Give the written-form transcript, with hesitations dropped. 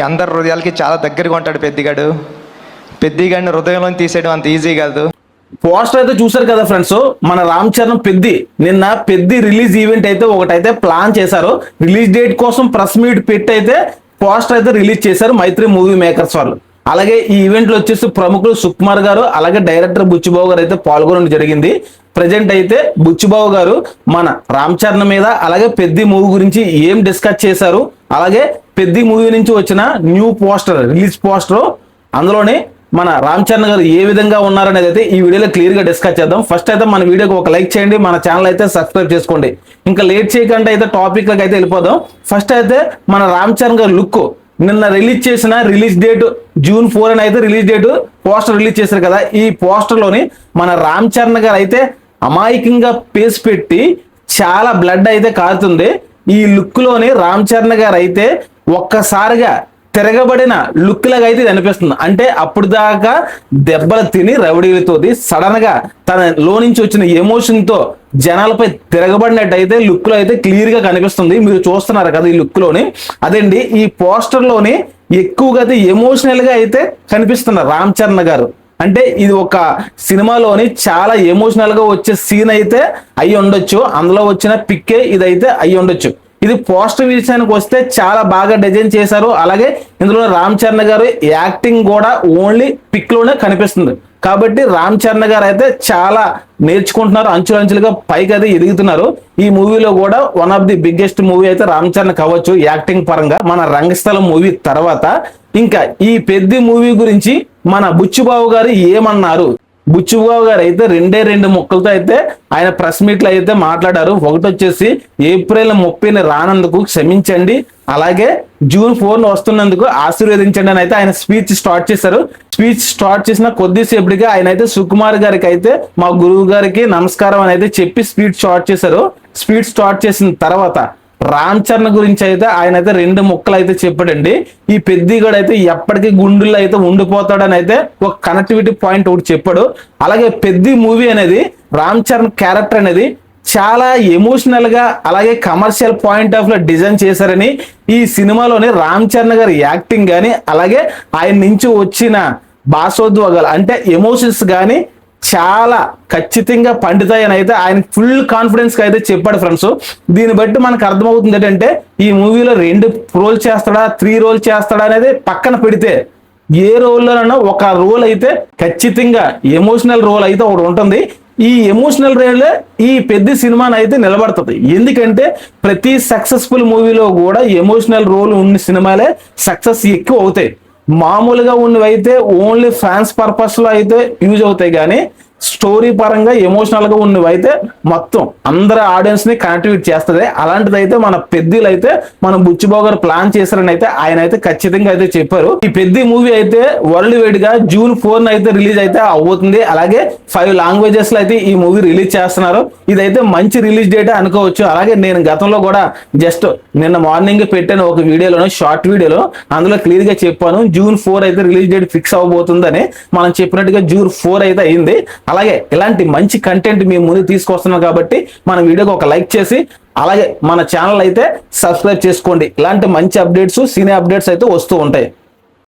అందరి హృదయాలకి చాలా దగ్గరగా ఉంటాడు పెద్దిగాడు. పెద్దిగాడిని హృదయంలో తీసేయడం అంత ఈజీ కాదు. పోస్టర్ అయితే చూసారు కదా ఫ్రెండ్స్, మన రామ్ చరణ్ పెద్ది నిన్న పెద్ది రిలీజ్ ఈవెంట్ అయితే ఒకటైతే ప్లాన్ చేశారు. రిలీజ్ డేట్ కోసం ప్రెస్ మీట్ పెట్టి అయితే పోస్టర్ అయితే రిలీజ్ చేశారు మైత్రి మూవీ మేకర్స్ వాళ్ళు. అలాగే ఈ ఈవెంట్ లో వచ్చేసి ప్రముఖులు సుకుమార్ గారు అలాగే డైరెక్టర్ బుచ్చిబాబు గారు అయితే పాల్గొనడం జరిగింది. ప్రజెంట్ అయితే బుచ్చిబాబు గారు మన రామ్ చరణ్ మీద అలాగే పెద్ది మూవీ గురించి ఏం డిస్కస్ చేశారు, అలాగే పెద్ది మూవీ నుంచి వచ్చిన న్యూ పోస్టర్ రిలీజ్ పోస్టర్ అందులోనే మన రామ్ చరణ్ గారు ఏ విధంగా ఉన్నారనేది అయితే ఈ వీడియోలో క్లియర్ గా డిస్కస్ చేద్దాం. ఫస్ట్ అయితే మన వీడియోకి ఒక లైక్ చేయండి, మన ఛానల్ అయితే సబ్స్క్రైబ్ చేసుకోండి. ఇంకా లేట్ చేయకుండా అయితే టాపిక్ లకు అయితే వెళ్ళిపోదాం. ఫస్ట్ అయితే మన రామ్ చరణ్ గారు లుక్ నిన్న రిలీజ్ చేసిన రిలీజ్ డేట్ June 4 అని అయితే రిలీజ్ డేట్ పోస్టర్ రిలీజ్ చేశారు కదా. ఈ పోస్టర్ లోని మన రామ్ చరణ్ గారు అయితే అమాయకంగా పేస్ పెట్టి చాలా బ్లడ్ అయితే కారుతుంది. ఈ లుక్ లోని రామ్ చరణ్ గారు అయితే ఒక్కసారిగా తిరగబడిన లుక్ లాగా అయితే ఇది అనిపిస్తుంది. అంటే అప్పుడు దాకా దెబ్బలు తిని రౌడీలతోటి సడన్ గా తన లో నుంచి వచ్చిన ఎమోషన్ తో జనాలపై తిరగబడినట్టు అయితే లుక్ లో అయితే క్లియర్ గా కనిపిస్తుంది. మీరు చూస్తున్నారు కదా ఈ లుక్ లోని. అదండి ఈ పోస్టర్ లోని ఎక్కువగా అయితే ఎమోషనల్ గా అయితే కనిపిస్తున్నారు రామ్ చరణ్ గారు. అంటే ఇది ఒక సినిమాలోని చాలా ఎమోషనల్ గా వచ్చే సీన్ అయితే అయ్యి ఉండొచ్చు, అందులో వచ్చిన పిక్కే ఇదైతే అయ్యి ఉండొచ్చు. ఇది పోస్టర్ విషయానికి వస్తే చాలా బాగా డిజైన్ చేశారు. అలాగే ఇందులో రామ్ చరణ్ గారు యాక్టింగ్ కూడా ఓన్లీ పిక్ లోనే కనిపిస్తుంది. కాబట్టి రామ్ చరణ్ గారు అయితే చాలా నేర్చుకుంటున్నారు, అంచులంచులుగా పైకి అయితే ఎదుగుతున్నారు. ఈ మూవీలో కూడా one of the biggest movie అయితే రామ్ చరణ్ కావచ్చు యాక్టింగ్ పరంగా. మన రంగస్థలం మూవీ తర్వాత ఇంకా ఈ పెద్ద మూవీ గురించి మన బుచ్చిబాబు గారు ఏమన్నారు? బుచ్చిబాబు గారు అయితే రెండు ముక్కలతో అయితే ఆయన ప్రెస్ మీట్ లో అయితే మాట్లాడారు. ఒకటి వచ్చేసి April 30 రానందుకు క్షమించండి, అలాగే June 4 వస్తున్నందుకు ఆశీర్వదించండి అని అయితే ఆయన స్పీచ్ స్టార్ట్ చేశారు. స్పీచ్ స్టార్ట్ చేసిన కొద్దిసేపటిగా ఆయన అయితే సుకుమార్ గారికి అయితే మా గురువు గారికి నమస్కారం అని అయితే చెప్పి స్పీచ్ స్టార్ట్ చేశారు. స్పీచ్ స్టార్ట్ చేసిన తర్వాత రామ్ చరణ్ గురించి అయితే ఆయన అయితే 2 ముక్కలు అయితే చెప్పాడండి. ఈ పెద్దిగాడు అయితే ఎప్పటికీ గుండెల్లో అయితే ఉండిపోతాడని అయితే ఒక కనెక్టివిటీ పాయింట్ ఒకటి చెప్పాడు. అలాగే పెద్ది మూవీ అనేది రామ్ చరణ్ క్యారెక్టర్ అనేది చాలా ఎమోషనల్ గా అలాగే కమర్షియల్ పాయింట్ ఆఫ్ లో డిజైన్ చేశారని, ఈ సినిమాలోని రామ్ చరణ్ గారి యాక్టింగ్ గాని అలాగే ఆయన నుంచి వచ్చిన భాషోద్వేగాలు అంటే ఎమోషన్స్ గాని చాలా ఖచ్చితంగా పండుతాయని అయితే ఆయన ఫుల్ కాన్ఫిడెన్స్ గా అయితే చెప్పాడు ఫ్రెండ్స్. దీన్ని బట్టి మనకు అర్థమవుతుంది ఏంటంటే ఈ మూవీలో 2 రోల్ చేస్తాడా 3 రోల్ చేస్తాడా అనేది పక్కన పెడితే ఏ రోల్లోనైనా ఒక రోల్ అయితే ఖచ్చితంగా ఎమోషనల్ రోల్ అయితే ఒకటి ఉంటుంది. ఈ ఎమోషనల్ రోల్ ఈ పెద్ద సినిమాని అయితే నిలబడుతుంది. ఎందుకంటే ప్రతి సక్సెస్ఫుల్ మూవీలో కూడా ఎమోషనల్ రోల్ ఉన్న సినిమాలే సక్సెస్ ఎక్కువ అవుతాయి. మామూలుగా ఉన్నవైతే ఓన్లీ ఫ్యాన్స్ పర్పస్ లో అయితే యూజ్ అవుతాయి, కానీ స్టోరీ పరంగా ఎమోషనల్ గా ఉన్నవైతే మొత్తం అందరి ఆడియన్స్ ని కనెక్టివేట్ చేస్తుంది. అలాంటిది అయితే మన పెద్దలు అయితే మన బుచ్చిబాబు గారు ప్లాన్ చేశారని అయితే ఆయన అయితే ఖచ్చితంగా అయితే చెప్పారు. ఈ పెద్ద మూవీ అయితే వరల్డ్ వైడ్ గా June 4 అయితే రిలీజ్ అయితే అవుతుంది. అలాగే 5 లాంగ్వేజెస్ లో అయితే ఈ మూవీ రిలీజ్ చేస్తున్నారు. ఇదైతే మంచి రిలీజ్ డేట్ అనుకోవచ్చు. అలాగే నేను గతంలో కూడా జస్ట్ నిన్న మార్నింగ్ పెట్టాను ఒక వీడియోలో, షార్ట్ వీడియోలో, అందులో క్లియర్ గా చెప్పాను June 4 అయితే రిలీజ్ డేట్ ఫిక్స్ అవబోతుందని. మనం చెప్పినట్టుగా June 4 అయితే అయింది. అలాగే ఇలాంటి మంచి కంటెంట్ మేము ముందు తీసుకొస్తున్నాం కాబట్టి మన వీడియోకి ఒక లైక్ చేసి అలాగే మన ఛానల్ అయితే సబ్స్క్రైబ్ చేసుకోండి. ఇలాంటి మంచి అప్డేట్స్ సినీ అప్డేట్స్ అయితే వస్తూ ఉంటాయి.